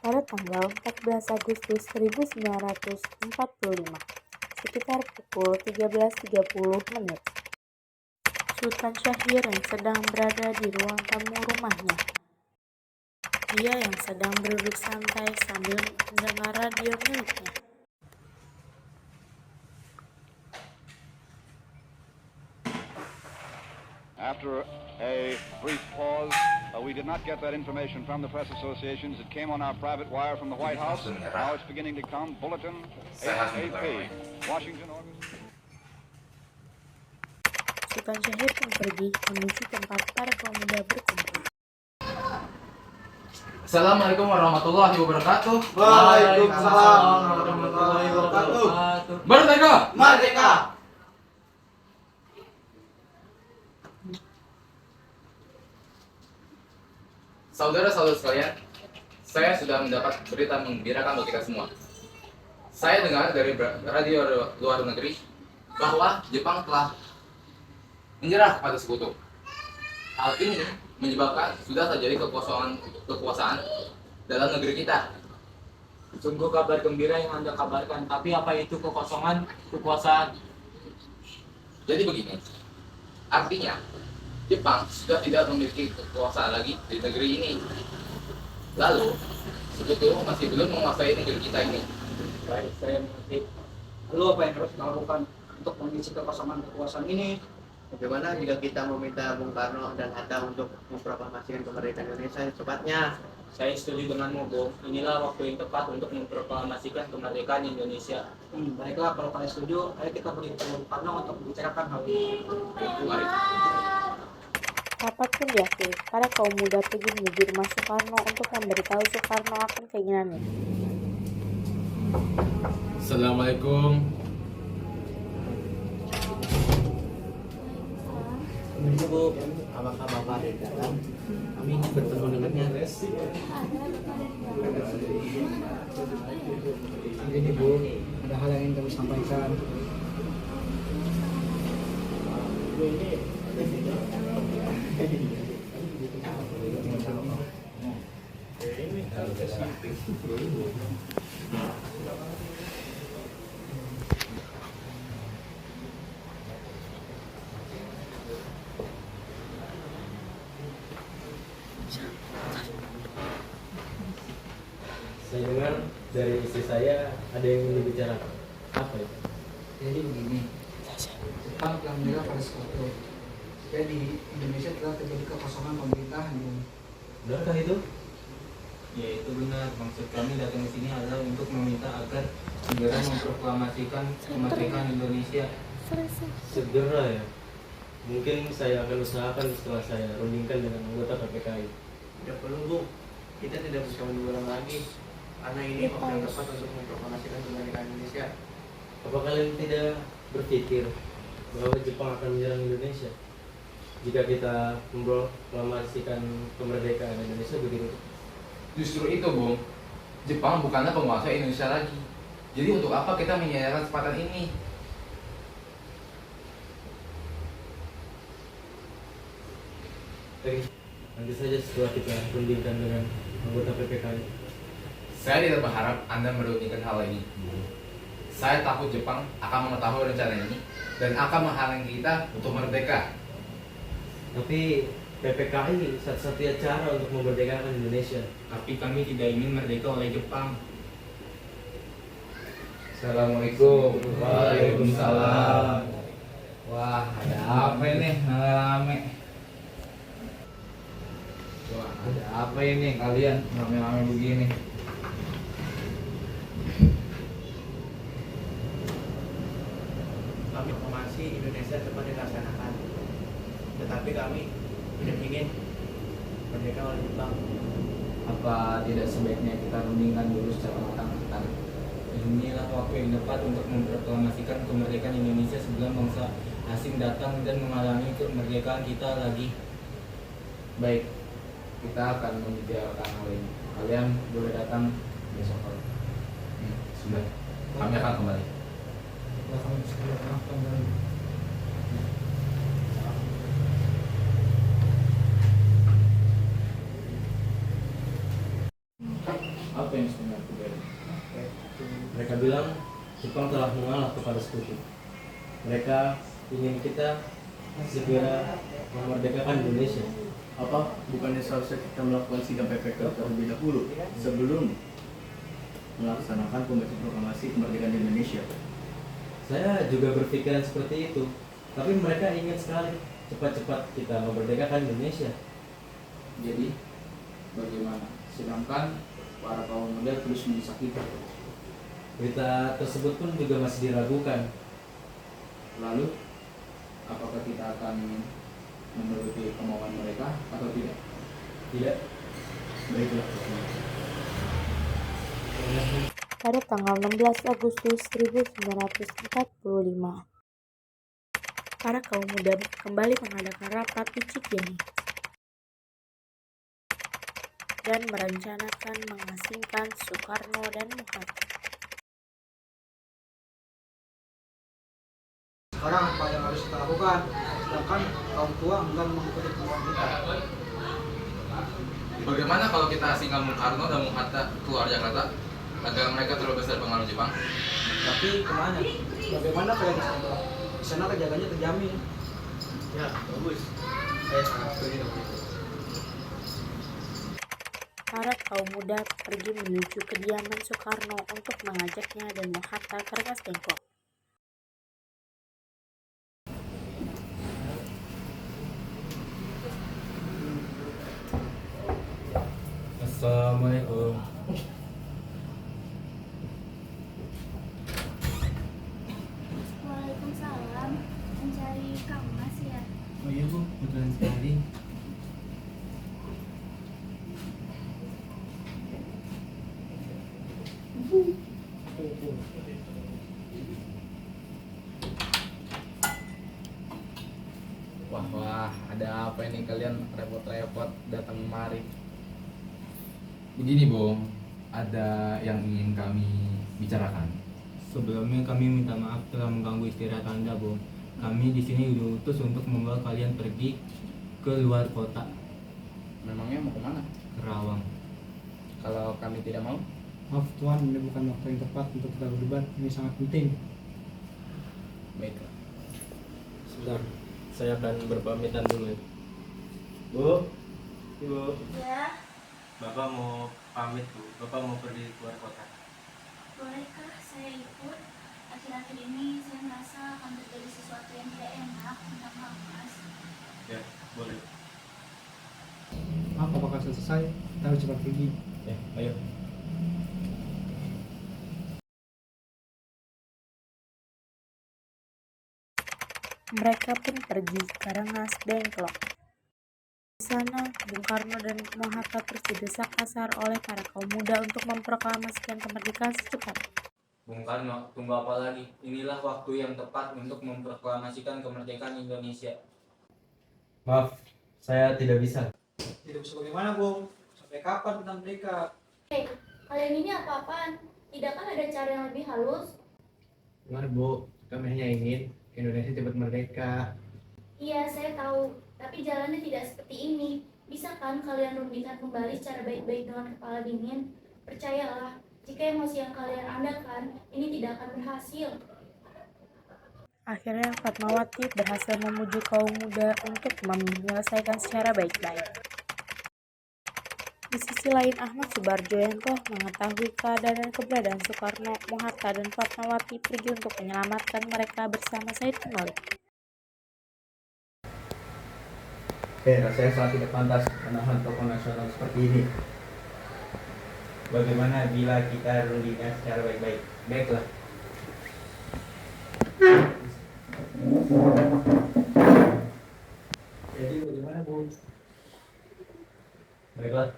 pada tanggal 14 Agustus 1945, sekitar pukul 13.30 menit. Sultan Syahrir yang sedang berada di ruang tamu rumahnya. Dia yang sedang berduduk santai sambil mendengar radio miliknya. After a brief pause, we did not get that information from the press associations. It came on our private wire from the White House. Now it's beginning to come. Bulletin AP, Washington, August. Sultan Syahrir pun pergi menuju tempat para kaum muda berkumpul. Assalamualaikum warahmatullahi wabarakatuh. Waalaikumsalam warahmatullahi wabarakatuh. Merdeka! Merdeka! Saudara-saudara sekalian, saya sudah mendapat berita menggembirakan untuk kita semua. Saya dengar dari radio luar negeri bahwa Jepang telah menyerah kepada sekutu. Hal ini menyebabkan sudah terjadi kekuasaan dalam negeri kita. Sungguh kabar gembira yang Anda kabarkan, tapi apa itu kekuasaan? Jadi begini, artinya Jepang sudah tidak memiliki kekuasaan lagi di negeri ini. Lalu, sekutu masih belum menguasai negeri kita ini. Baik, saya mengerti. Lalu apa yang harus dilakukan untuk mengisi kekuasaan ini? Bagaimana jika kita meminta Bung Karno dan Hatta untuk memproklamasikan kemerdekaan Indonesia secepatnya? Saya setuju denganmu, Bung. Inilah waktu yang tepat untuk memproklamasikan kemerdekaan Indonesia. Baiklah, kalau kalian setuju, ayo kita beritahu Bung Karno untuk membicarakan hal ini. Mari. Rapat pun diakhiri. Para kaum muda pergi menuju rumah Soekarno untuk memberitahu Soekarno akan keinginannya. Assalamualaikum. Bu, apakah Bapak ada di dalam? Kami ingin bertemu dengannya. Jadi Bu, ada hal yang ingin kami sampaikan. Saya dengar dari istri saya ada yang ingin dibicarakan. Apa itu? Jadi begini, Jepang telah menyerah pada sekutu. Jadi Indonesia telah terjadi kekosongan pemerintahan. Benarkah itu? Ya, itu benar. Maksud kami datang ke sini adalah untuk meminta agar segera memproklamasikan kemerdekaan Indonesia. Segera ya. Mungkin saya akan usahakan setelah saya rundingkan dengan anggota PPKI. Tidak perlu Bu, kita tidak bisa menunggu lagi. Karena ini waktu yang tepat untuk memproklamasikan kemerdekaan Indonesia. Apa kalian tidak berpikir bahwa Jepang akan menyerang Indonesia jika kita memproklamasikan kemerdekaan Indonesia begitu? Justru itu, Bung. Jepang bukanlah penguasa Indonesia lagi. Jadi untuk apa kita menyia-nyiakan kesempatan ini? Baik, nanti saja setelah kita rundingkan dengan anggota PPKI. Saya tidak berharap Anda merundingkan hal ini, Bung. Saya takut Jepang akan mengetahui rencana ini dan akan menghalangi kita untuk merdeka. Tapi PPKI satu-satunya cara untuk memerdekakan Indonesia. Tapi kami tidak ingin merdeka oleh Jepang. Assalamualaikum. Waalaikumsalam. Wah, ada apa ini? Rame-rame. Wah, ada apa ini kalian rame-rame begini? Kami proklamasi Indonesia cepat dilaksanakan. Tetapi kami tidak ingin merdeka oleh Jepang. Apa tidak sebaiknya kita rundingkan dulu secara matang-matang? Inilah waktu yang tepat untuk memproklamasikan kemerdekaan Indonesia sebelum bangsa asing datang dan menghalangi kemerdekaan kita lagi. Baik, kita akan membicarakan hal ini. Kalian boleh datang besok hari. Sudah, kami akan kembali. Apa yang Sekutu. Mereka ingin kita segera memerdekakan Indonesia. Apa bukannya seharusnya kita melakukan sidang PPK terlebih dahulu sebelum melaksanakan pembaca proklamasi kemerdekaan Indonesia? Saya juga berpikiran seperti itu, tapi mereka ingin sekali cepat-cepat kita memerdekakan Indonesia. Jadi bagaimana? Sedangkan para kaum muda terus mendesak kita. Berita tersebut pun juga masih diragukan. Lalu apakah kita akan menuruti kemauan mereka atau tidak? Tidak. Baiklah. Pada tanggal 16 Agustus 1945, para kaum muda kembali mengadakan rapat di Cikini dan merencanakan mengasingkan Soekarno dan Muhammad. Sekarang apa yang harus kita lakukan? Sedangkan kaum tua enggan mengikuti kemauan kita. Bagaimana kalau kita asingkan Bung Karno dan Bung Hatta keluar Jakarta agar mereka terbebas dari pengaruh Jepang? Tapi kemana? Bagaimana kalian di sana? Di sana penjaganya terjamin. Ya, bagus. Saya sangat setuju dengan itu. Para kaum muda pergi menuju kediaman Soekarno untuk mengajaknya dan Muhatta ke Rengas Dengklok. Assalamualaikum. Waalaikumsalam. Mencari Kang Mas ya? Oh iya Bu, betulan sekali. Wah, ada apa ini kalian repot-repot datang kemari? Begini, Bung, ada yang ingin kami bicarakan. Sebelumnya kami minta maaf telah mengganggu istirahat Anda, Bung. Kami di sini diutus untuk membawa kalian pergi ke luar kota, Memangnya mau kemana? Kerawang. Kalau kami tidak mau? Maaf Tuhan, ini bukan waktu yang tepat untuk kita berdebat. Ini sangat penting. Baiklah. Sebentar, saya akan berpamitan dulu. Bu, Ibu. Ya, Bapak mau pamit Bu, Bapak mau pergi keluar kota. bolehkah saya ikut? Akhir-akhir ini saya merasa akan terjadi sesuatu yang tidak enak. Minta maaf, Mas. Ya, boleh. Maaf, apakah selesai? Kita harus cepat pergi. Ya, ayo. Mereka pun pergi ke Rengas Dengklok. Di sana, Bung Karno dan Muhatta terus didesak kasar oleh para kaum muda untuk memproklamasikan kemerdekaan secepatnya. Bung Karno, tunggu apa lagi? Inilah waktu yang tepat untuk memproklamasikan kemerdekaan Indonesia. Maaf, saya tidak bisa. Tidak bisa bagaimana, Bung? Sampai kapan kita merdeka? Hei, kalian ini apa-apaan? Tidak kan ada cara yang lebih halus? Benar Bu, kami hanya ingin Indonesia cepat merdeka. Iya, saya tahu. Tapi jalannya tidak seperti ini. Bisa kan kalian rundingkan kembali secara baik-baik dengan kepala dingin? Percayalah, jika emosi yang kalian andalkan, ini tidak akan berhasil. Akhirnya Fatmawati berhasil memujuk kaum muda untuk menyelesaikan secara baik-baik. Di sisi lain, Ahmad Subarjo yang telah mengetahui keadaan dan keberadaan Soekarno, Muhatta, dan Fatmawati pergi untuk menyelamatkan mereka bersama Said Malik. Rasanya sangat tidak pantas menahan tokoh nasional seperti ini. Bagaimana bila kita rundingkan secara baik-baik? Baiklah. Jadi bagaimana, Bung? Baiklah.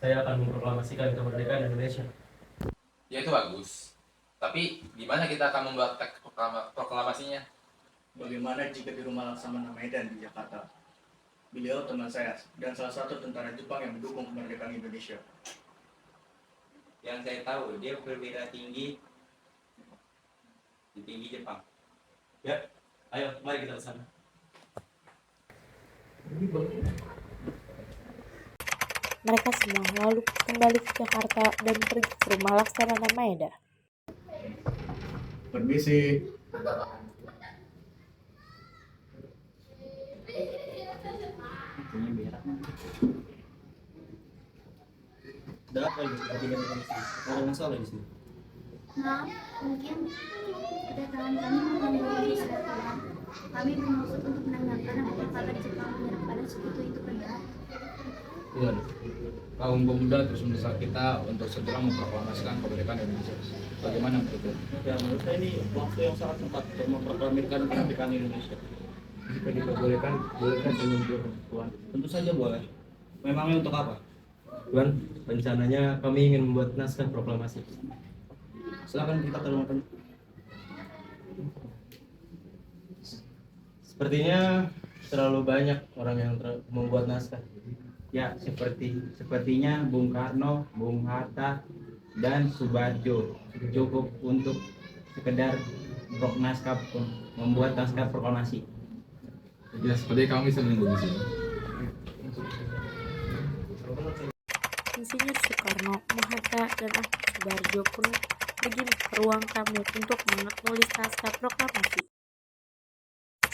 Saya akan memproklamasikan kemerdekaan Indonesia. Ya itu bagus. Tapi gimana kita akan membuat teks proklamasinya? Bagaimana jika di rumah Laksamana Medan di Jakarta? Beliau teman saya dan salah satu tentara Jepang yang mendukung kemerdekaan Indonesia. Yang saya tahu, dia perwira tinggi di tinggi Jepang. Ya, ayo, mari kita ke sana. Mereka semua lalu kembali ke Jakarta dan pergi ke rumah Laksamana Maeda. Permisi. Ada apa ini? Ada masalah di sini. Nah, mungkin kedatangan kami mengganggu di selatan. Kami bermaksud untuk menanyakan apakah kabar Jepang menyerang pada sekutu itu benar. Iya, kaum pemuda terus mendesak kita untuk segera memproklamasikan kemerdekaan Indonesia. Bagaimana menurut Anda? Ya, menurut saya ini waktu yang sangat tepat untuk memproklamasikan kemerdekaan Indonesia. Jika diperbolehkan, bolehkah saya menunjuk Tuan? Tentu saja boleh. Memangnya untuk apa? Tuan, rencananya kami ingin membuat naskah proklamasi. Silakan kita terangkan. Sepertinya terlalu banyak orang yang membuat naskah. Ya, sepertinya Bung Karno, Bung Hatta, dan Soebarjo cukup untuk sekedar membuat naskah proklamasi. Ya, seperti kami sering di sini. Insinyur Soekarno, Hatta, dan Ahmad Soebarjo pun pergi ke ruang tamu untuk menulis naskah proklamasi.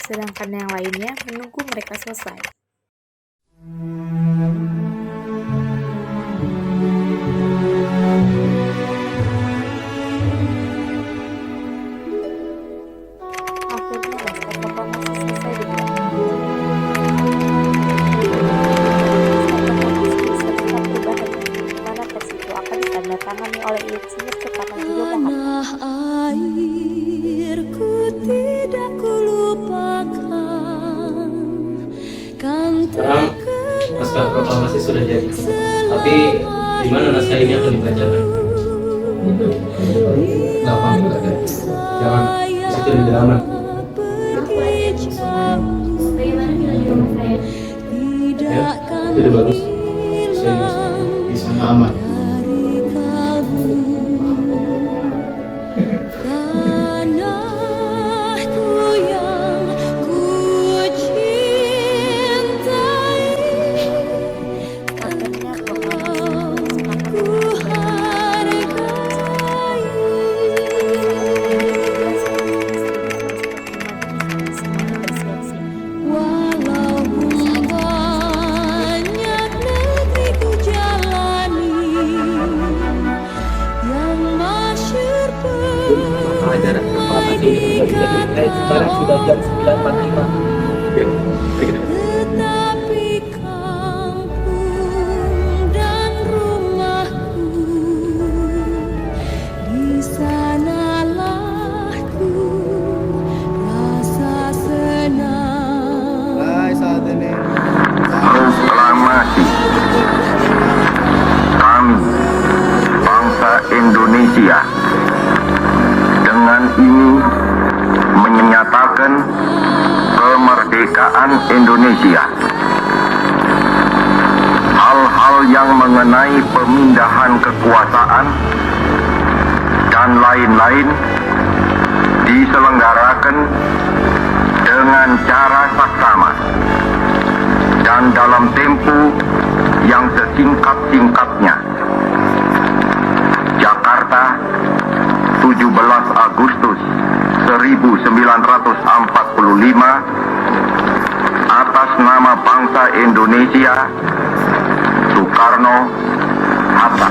Sedangkan yang lainnya menunggu mereka selesai. Akhirnya naskah proklamasi selesai dibuat. Serta perubahan di mana teks itu akan ditandatangani oleh Insinyur Soekarno juga Muhammad. Airku tidak kulupakan kan Sekarang naskah proklamasi sudah jadi. Tapi di mana naskah ini akan dibacakan? Gampang juga kan? Jangan di situ di halaman. Bagaimana bila di rumah saya? Ya, itu bagus. Serius. Di sana aman. Sekarang sudah jam 9.45. tetapi kampung dan rumahku di sanalah ku rasa senang. Hai saat ini. Proklamasi. Kami, bangsa Indonesia, dengan ini menyatakan kemerdekaan Indonesia. Hal-hal yang mengenai pemindahan kekuasaan dan lain-lain diselenggarakan dengan cara saksama dan dalam tempo yang sesingkat-singkatnya. Jakarta, 17 Agustus 1945, atas nama bangsa Indonesia, Soekarno, Hatta.